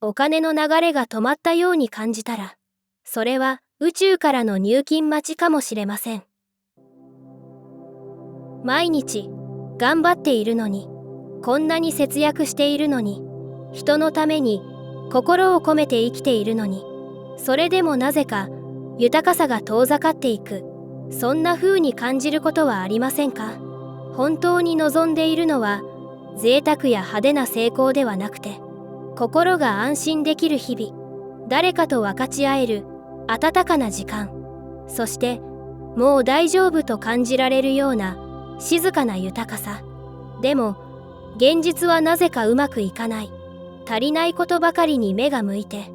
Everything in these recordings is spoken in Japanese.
お金の流れが止まったように感じたら、それは宇宙からの入金待ちかもしれません。毎日頑張っているのに、こんなに節約しているのに、人のために心を込めて生きているのに、それでもなぜか豊かさが遠ざかっていく、そんな風に感じることはありませんか？本当に望んでいるのは贅沢や派手な成功ではなくて、心が安心できる日々、誰かと分かち合える温かな時間、そしてもう大丈夫と感じられるような静かな豊かさ。でも現実はなぜかうまくいかない、足りないことばかりに目が向いて、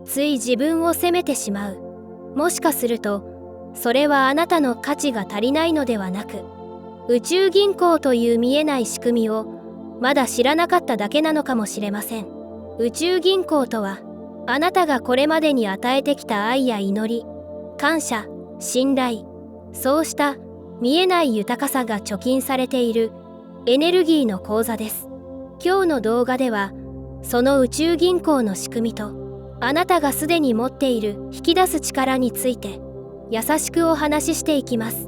つい自分を責めてしまう。もしかするとそれはあなたの価値が足りないのではなく、宇宙銀行という見えない仕組みをまだ知らなかっただけなのかもしれません。宇宙銀行とは、あなたがこれまでに与えてきた愛や祈り、感謝、信頼、そうした見えない豊かさが貯金されているエネルギーの口座です。今日の動画では、その宇宙銀行の仕組みと、あなたがすでに持っている引き出す力について、優しくお話ししていきます。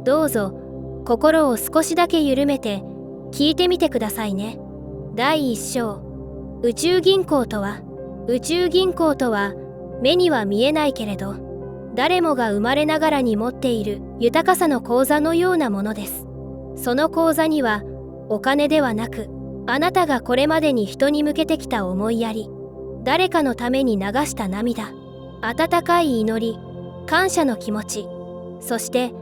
どうぞ、心を少しだけ緩めて、聞いてみてくださいね。第1章、宇宙銀行とは。宇宙銀行とは、目には見えないけれど、誰もが生まれながらに持っている豊かさの口座のようなものです。その口座には、お金ではなく、あなたがこれまでに人に向けてきた思いやり、誰かのために流した涙、温かい祈り、感謝の気持ち、そして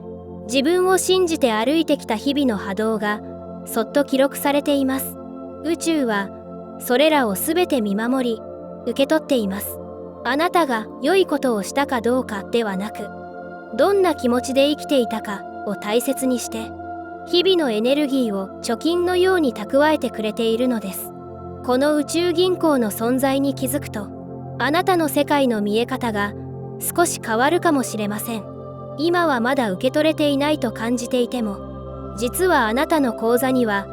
自分を信じて歩いてきた日々の波動がそっと記録されています。宇宙はそれらをすべて見守り、受け取っています。あなたが良いことをしたかどうかではなく、どんな気持ちで生きていたかを大切にして、日々のエネルギーを貯金のように蓄えてくれているのです。この宇宙銀行の存在に気づくと、あなたの世界の見え方が少し変わるかもしれません。今はまだ受け取れていないと感じていても、実はあなたの口座には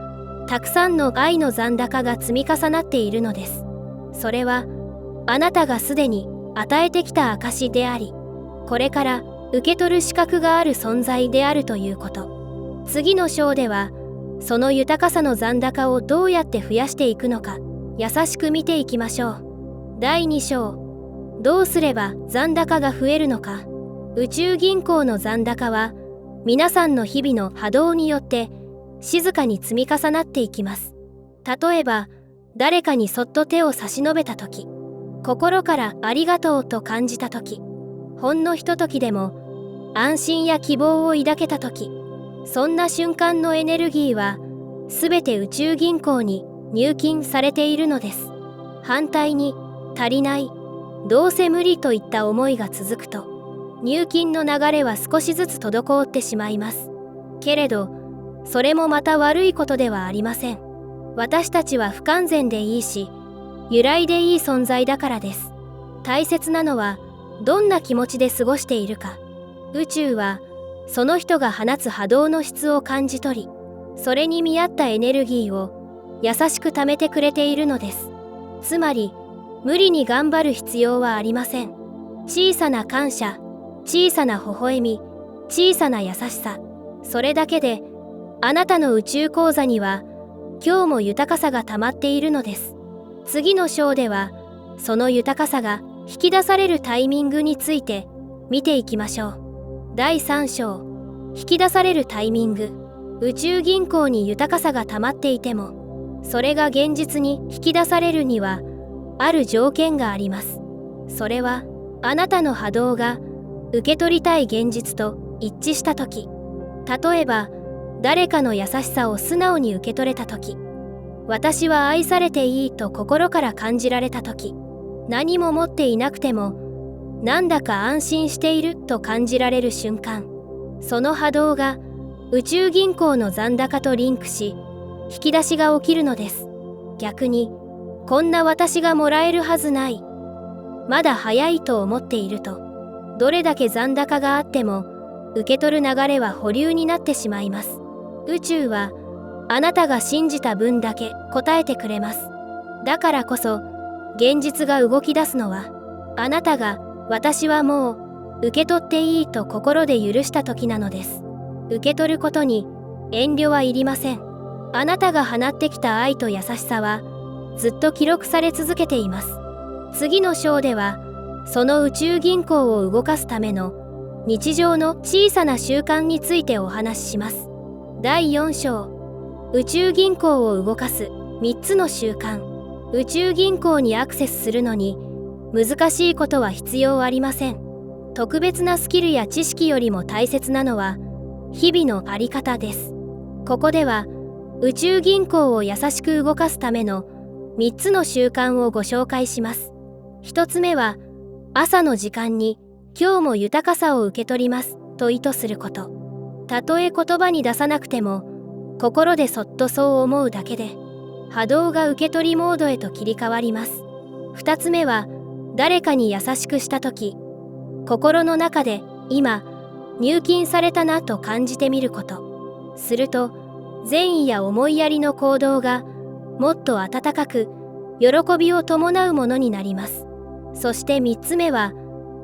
たくさんの愛の残高が積み重なっているのです。それはあなたがすでに与えてきた証であり、これから受け取る資格がある存在であるということ。次の章では、その豊かさの残高をどうやって増やしていくのか、優しく見ていきましょう。第2章、どうすれば残高が増えるのか。宇宙銀行の残高は、皆さんの日々の波動によって静かに積み重なっていきます。例えば、誰かにそっと手を差し伸べたとき、心からありがとうと感じたとき、ほんのひとときでも安心や希望を抱けたとき、そんな瞬間のエネルギーはすべて宇宙銀行に入金されているのです。反対に、足りない、どうせ無理といった思いが続くと、入金の流れは少しずつ滞ってしまいます。けれど、それもまた悪いことではありません。私たちは不完全でいいし、揺らいでいい存在だからです。大切なのは、どんな気持ちで過ごしているか。宇宙は、その人が放つ波動の質を感じ取り、それに見合ったエネルギーを優しく貯めてくれているのです。つまり、無理に頑張る必要はありません。小さな感謝、小さな微笑み、小さな優しさ、それだけで、あなたの宇宙口座には、今日も豊かさが溜まっているのです。次の章では、その豊かさが引き出されるタイミングについて見ていきましょう。第3章、引き出されるタイミング。宇宙銀行に豊かさが溜まっていても、それが現実に引き出されるには、ある条件があります。それは、あなたの波動が受け取りたい現実と一致したとき、例えば、誰かの優しさを素直に受け取れたとき、私は愛されていいと心から感じられたとき、何も持っていなくても、なんだか安心していると感じられる瞬間、その波動が宇宙銀行の残高とリンクし、引き出しが起きるのです。逆に、こんな私がもらえるはずない、まだ早いと思っていると、どれだけ残高があっても受け取る流れは保留になってしまいます。宇宙はあなたが信じた分だけ答えてくれます。だからこそ、現実が動き出すのは、あなたが私はもう受け取っていいと心で許した時なのです。受け取ることに遠慮はいりません。あなたが放ってきた愛と優しさはずっと記録され続けています。次の章では、その宇宙銀行を動かすための日常の小さな習慣についてお話しします。第4章、宇宙銀行を動かす3つの習慣。宇宙銀行にアクセスするのに難しいことは必要ありません。特別なスキルや知識よりも大切なのは日々のあり方です。ここでは宇宙銀行を優しく動かすための3つの習慣をご紹介します。1つ目は、朝の時間に今日も豊かさを受け取りますと意図すること。たとえ言葉に出さなくても、心でそっとそう思うだけで、波動が受け取りモードへと切り替わります。2つ目は、誰かに優しくしたとき、心の中で今、入金されたなと感じてみること。すると、善意や思いやりの行動がもっと温かく、喜びを伴うものになります。そして3つ目は、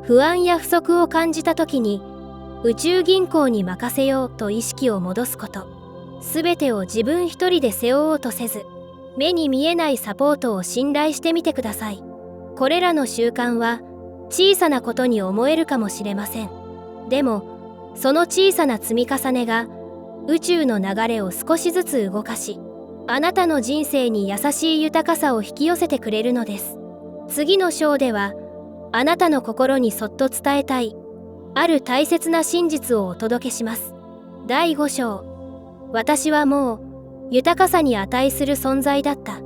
不安や不足を感じたときに、宇宙銀行に任せようと意識を戻すこと。すべてを自分一人で背負おうとせず、目に見えないサポートを信頼してみてください。これらの習慣は小さなことに思えるかもしれません。でも、その小さな積み重ねが宇宙の流れを少しずつ動かし、あなたの人生に優しい豊かさを引き寄せてくれるのです。次の章では、あなたの心にそっと伝えたい、ある大切な真実をお届けします。第5章、私はもう豊かさに値する存在だった。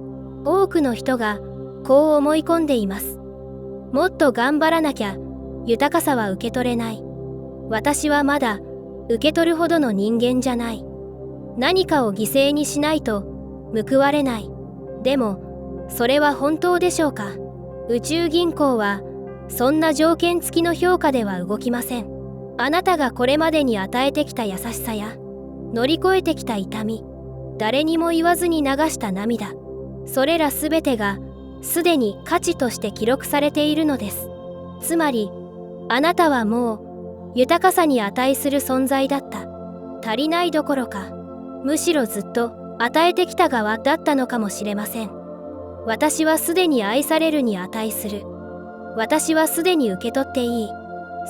多くの人がこう思い込んでいます。もっと頑張らなきゃ豊かさは受け取れない。私はまだ受け取るほどの人間じゃない。何かを犠牲にしないと報われない。でも、それは本当でしょうか？宇宙銀行はそんな条件付きの評価では動きません。あなたがこれまでに与えてきた優しさや乗り越えてきた痛み、誰にも言わずに流した涙、それらすべてがすでに価値として記録されているのです。つまり、あなたはもう豊かさに値する存在だった。足りないどころか、むしろずっと与えてきた側だったのかもしれません。私はすでに愛されるに値する。私はすでに受け取っていい。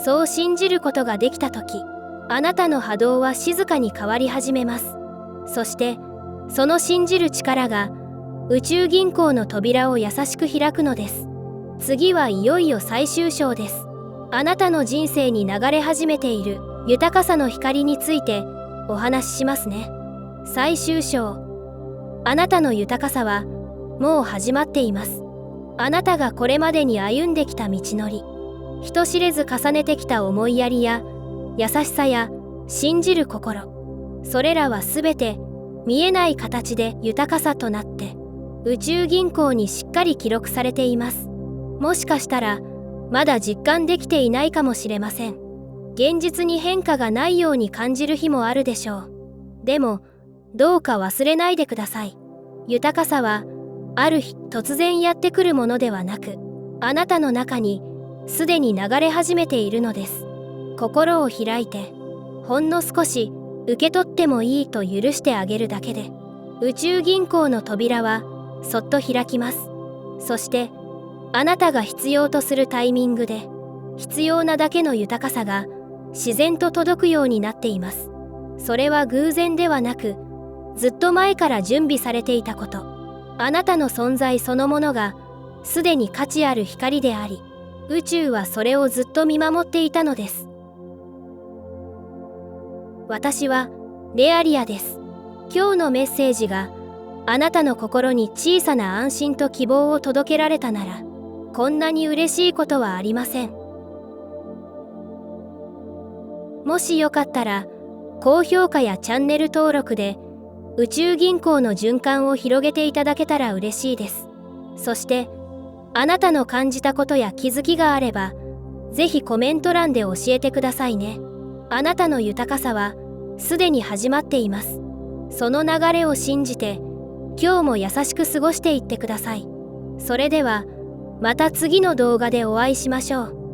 そう信じることができたとき、あなたの波動は静かに変わり始めます。そして、その信じる力が宇宙銀行の扉を優しく開くのです。次はいよいよ最終章です。あなたの人生に流れ始めている豊かさの光についてお話ししますね。最終章。あなたの豊かさはもう始まっています。あなたがこれまでに歩んできた道のり、人知れず重ねてきた思いやりや優しさや信じる心、それらはすべて見えない形で豊かさとなって宇宙銀行にしっかり記録されています。もしかしたらまだ実感できていないかもしれません。現実に変化がないように感じる日もあるでしょう。でもどうか忘れないでください。豊かさはある日突然やってくるものではなく、あなたの中にすでに流れ始めているのです。心を開いて、ほんの少し受け取ってもいいと許してあげるだけで、宇宙銀行の扉はそっと開きます。そして、あなたが必要とするタイミングで、必要なだけの豊かさが自然と届くようになっています。それは偶然ではなく、ずっと前から準備されていたこと。あなたの存在そのものがすでに価値ある光であり、宇宙はそれをずっと見守っていたのです。私はレアリアです。今日のメッセージがあなたの心に小さな安心と希望を届けられたなら、こんなに嬉しいことはありません。もしよかったら、高評価やチャンネル登録で宇宙銀行の循環を広げていただけたら嬉しいです。そして、あなたの感じたことや気づきがあれば、ぜひコメント欄で教えてくださいね。あなたの豊かさはすでに始まっています。その流れを信じて、今日も優しく過ごしていってください。それでは、また次の動画でお会いしましょう。